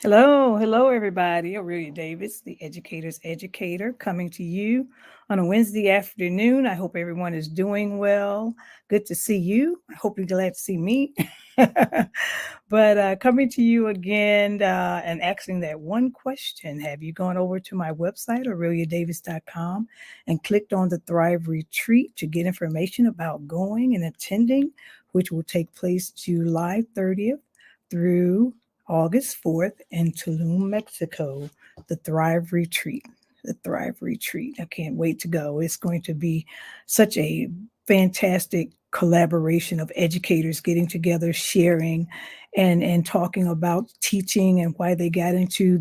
Hello, everybody. Aurelia Davis, the educator's educator, coming to you on a Wednesday afternoon. I hope everyone is doing well. Good to see you. I hope you're glad to see me. But coming to you again and asking that one question. Have you gone over to my website, aureliadavis.com, and clicked on the Thrive Retreat to get information about going and attending, which will take place July 30th through August 4th in Tulum, Mexico, the Thrive Retreat. The Thrive Retreat. I can't wait to go. It's going to be such a fantastic collaboration of educators getting together, sharing, and talking about teaching and why they got into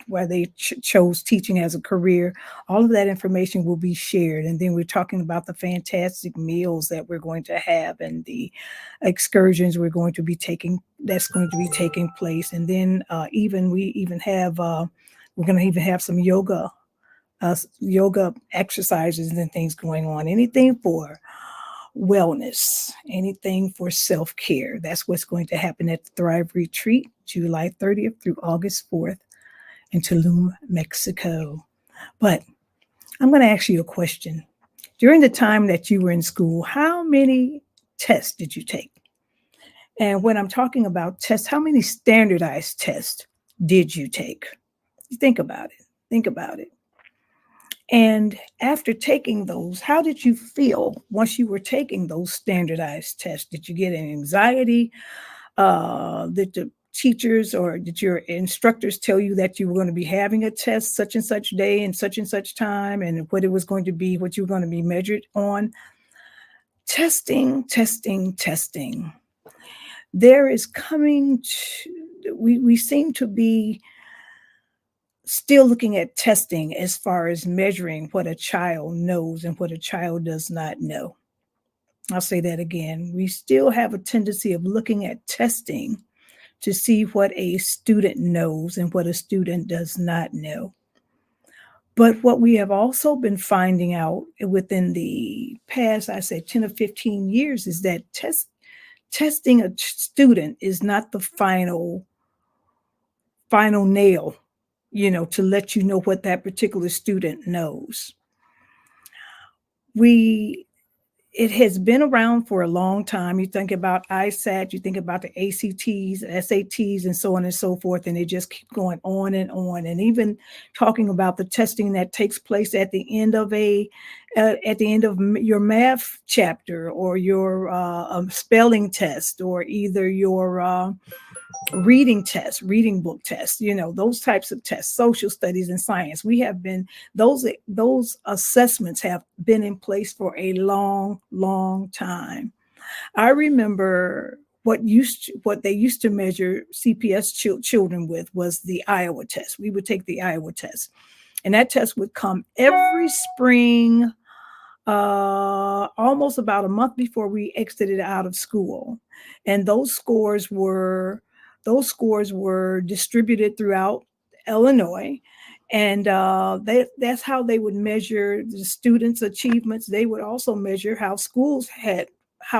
why they chose teaching as a career. All of that information will be shared, and then we're talking about the fantastic meals that we're going to have and the excursions we're going to be taking that's going to be taking place. And then even we even have we're going to even have some yoga exercises and things going on. Anything for wellness, anything for self-care. That's what's going to happen at the Thrive Retreat, July 30th through August 4th in Tulum, Mexico. But I'm going to ask you a question. During the time that you were in school, how many tests did you take? And when I'm talking about tests, how many standardized tests did you take? Think about it. Think about it. And after taking those, how did you feel once you were taking those standardized tests? Did you get an anxiety? Did the teachers or did your instructors tell you that you were going to be having a test such and such day and such time and what it was going to be, what you were going to be measured on? Testing, testing, testing. There is coming to, we seem to be still looking at testing as far as measuring what a child knows and what a child does not know. I'll say that again. We still have a tendency of looking at testing to see what a student knows and what a student does not know. But what we have also been finding out within the past, I say 10 or 15 years, is that testing a student is not the final nail, to let you know what that particular student knows. It has been around for a long time. You think about ISAT, you think about the ACTs, SATs, and so on and so forth, and they just keep going on and on. And even talking about the testing that takes place at the end of your math chapter or your spelling test, or either your reading tests, reading book tests, those types of tests, social studies and science. We have been, those assessments have been in place for a long, long time. I remember what they used to measure CPS children with was the Iowa test. We would take the Iowa test, and that test would come every spring, almost about a month before we exited out of school. And those scores were distributed throughout Illinois. And that's how they would measure the students' achievements. They would also measure how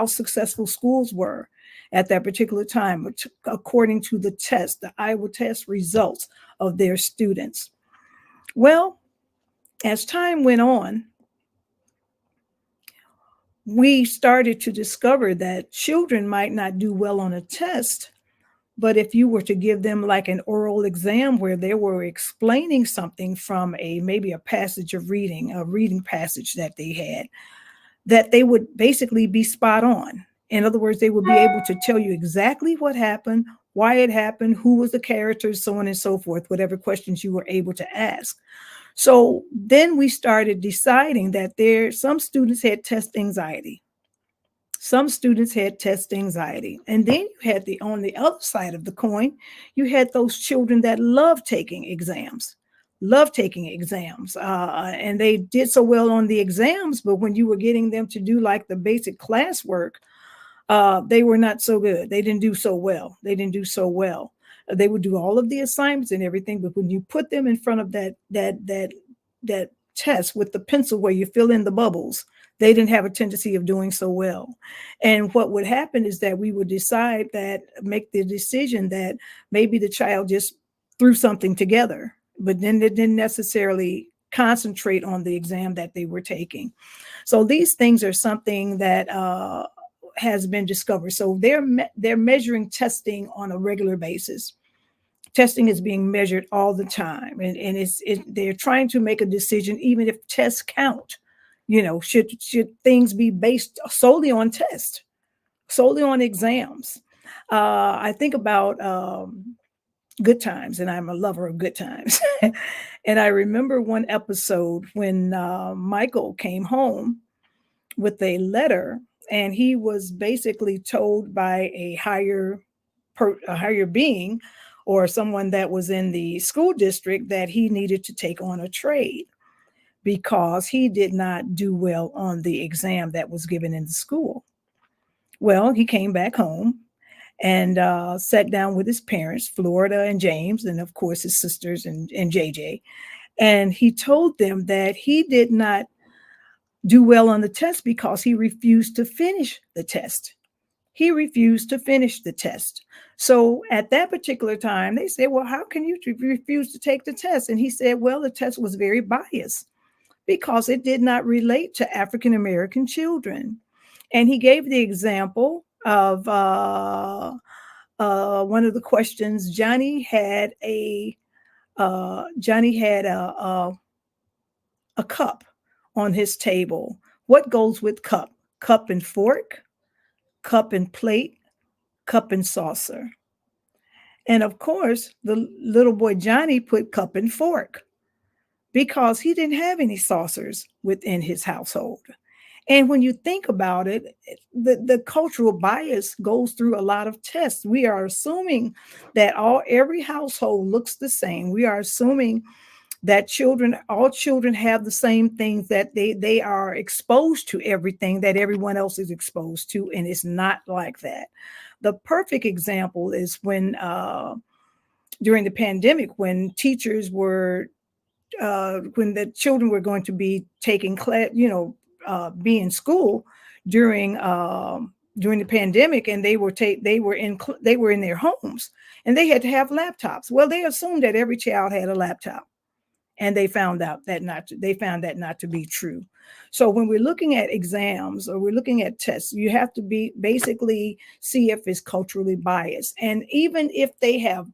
successful schools were at that particular time, according to the Iowa test results of their students. Well, as time went on, we started to discover that children might not do well on a test, but if you were to give them like an oral exam where they were explaining something from maybe a passage of reading, a reading passage that they had, that they would basically be spot on. In other words, they would be able to tell you exactly what happened, why it happened, who was the characters, so on and so forth, whatever questions you were able to ask. So then we started deciding that some students had test anxiety. Some students had test anxiety. And then you had on the other side of the coin, you had those children that love taking exams, and they did so well on the exams, but when you were getting them to do like the basic classwork, they were not so good. They didn't do so well. They would do all of the assignments and everything, but when you put them in front of that tests with the pencil where you fill in the bubbles, they didn't have a tendency of doing so well. And what would happen is that we would make the decision that maybe the child just threw something together, but then they didn't necessarily concentrate on the exam that they were taking. So these things are something that has been discovered. So they're measuring testing on a regular basis. Testing is being measured all the time, and they're trying to make a decision, even if tests count. Should things be based solely on tests, solely on exams? I think about Good Times, and I'm a lover of Good Times. And I remember one episode when Michael came home with a letter, and he was basically told by a higher being, or someone that was in the school district, that he needed to take on a trade because he did not do well on the exam that was given in the school. Well, he came back home and sat down with his parents, Florida and James, and of course his sisters and JJ. And he told them that he did not do well on the test because he refused to finish the test. He refused to finish the test. So at that particular time, they said, well, how can you refuse to take the test? And he said, well, the test was very biased because it did not relate to African American children. And he gave the example of one of the questions. Johnny had a cup on his table. What goes with cup? Cup and fork, cup and plate, cup and saucer. And of course, the little boy Johnny put cup and fork because he didn't have any saucers within his household. And when you think about it, the cultural bias goes through a lot of tests. We are assuming that every household looks the same. We are assuming that all children have the same things, that they are exposed to everything that everyone else is exposed to, and it's not like that. The perfect example is when during the pandemic, when teachers were when the children were going to be taking class, be in school during the pandemic, and they were in their homes, and they had to have laptops. Well, they assumed that every child had a laptop, and they found that not to be true. So when we're looking at exams or we're looking at tests, you have to basically see if it's culturally biased. And even if they have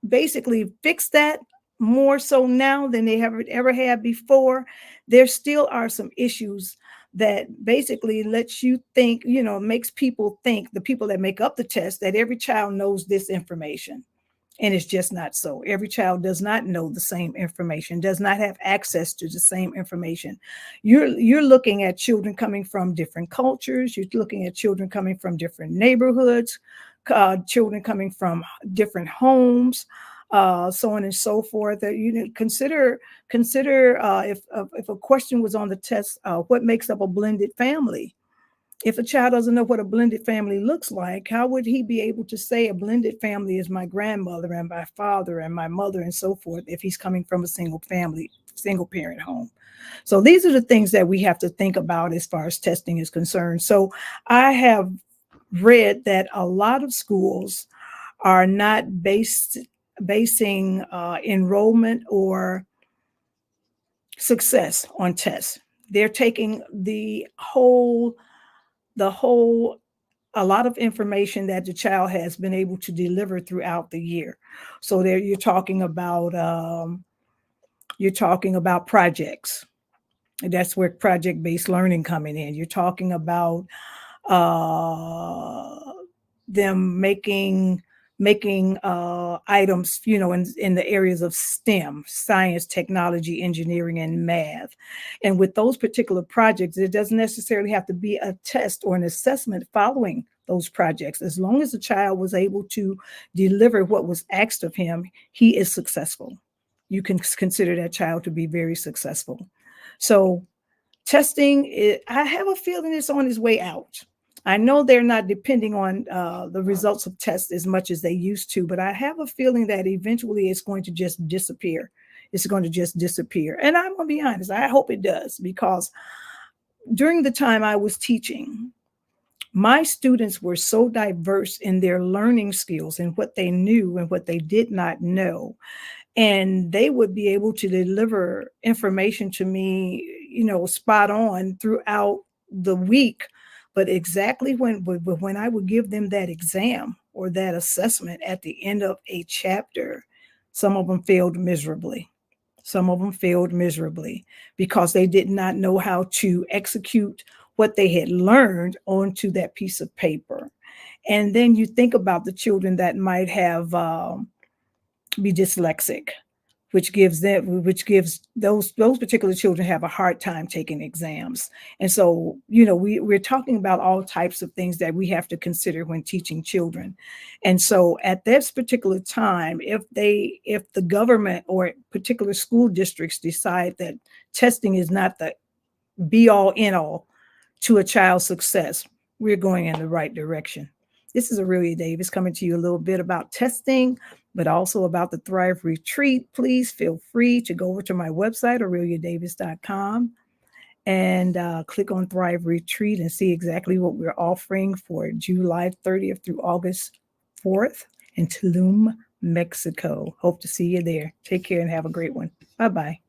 basically fixed that more so now than they have ever had before, there still are some issues that basically lets you think, makes people think, the people that make up the test, that every child knows this information. And it's just not so. Every child does not know the same information, does not have access to the same information. You're looking at children coming from different cultures. You're looking at children coming from different neighborhoods, children coming from different homes, so on and so forth. Consider if a question was on the test, what makes up a blended family? If a child doesn't know what a blended family looks like, how would he be able to say a blended family is my grandmother and my father and my mother and so forth if he's coming from a single parent home? So these are the things that we have to think about as far as testing is concerned. So I have read that a lot of schools are not basing enrollment or success on tests. They're taking a lot of information that the child has been able to deliver throughout the year. So there you're talking about projects. That's where project-based learning coming in. You're talking about them making items, in the areas of STEM, science, technology, engineering, and math. And with those particular projects, it doesn't necessarily have to be a test or an assessment following those projects. As long as the child was able to deliver what was asked of him, he is successful. You can consider that child to be very successful. So testing, I have a feeling it's on its way out. I know they're not depending on the results of tests as much as they used to, but I have a feeling that eventually it's going to just disappear. it's going to just disappear. And I'm going to be honest, I hope it does, because during the time I was teaching, my students were so diverse in their learning skills and what they knew and what they did not know. And they would be able to deliver information to me, spot on throughout the week. But exactly when I would give them that exam or that assessment at the end of a chapter, some of them failed miserably. Some of them failed miserably because they did not know how to execute what they had learned onto that piece of paper. And then you think about the children that might have be dyslexic, which gives those particular children have a hard time taking exams. And so, we're talking about all types of things that we have to consider when teaching children. And so at this particular time, if the government or particular school districts decide that testing is not the be all end all to a child's success, we're going in the right direction. This is Aurelia Davis coming to you a little bit about testing, but also about the Thrive Retreat. Please feel free to go over to my website, aureliadavis.com, and click on Thrive Retreat and see exactly what we're offering for July 30th through August 4th in Tulum, Mexico. Hope to see you there. Take care and have a great one. Bye-bye.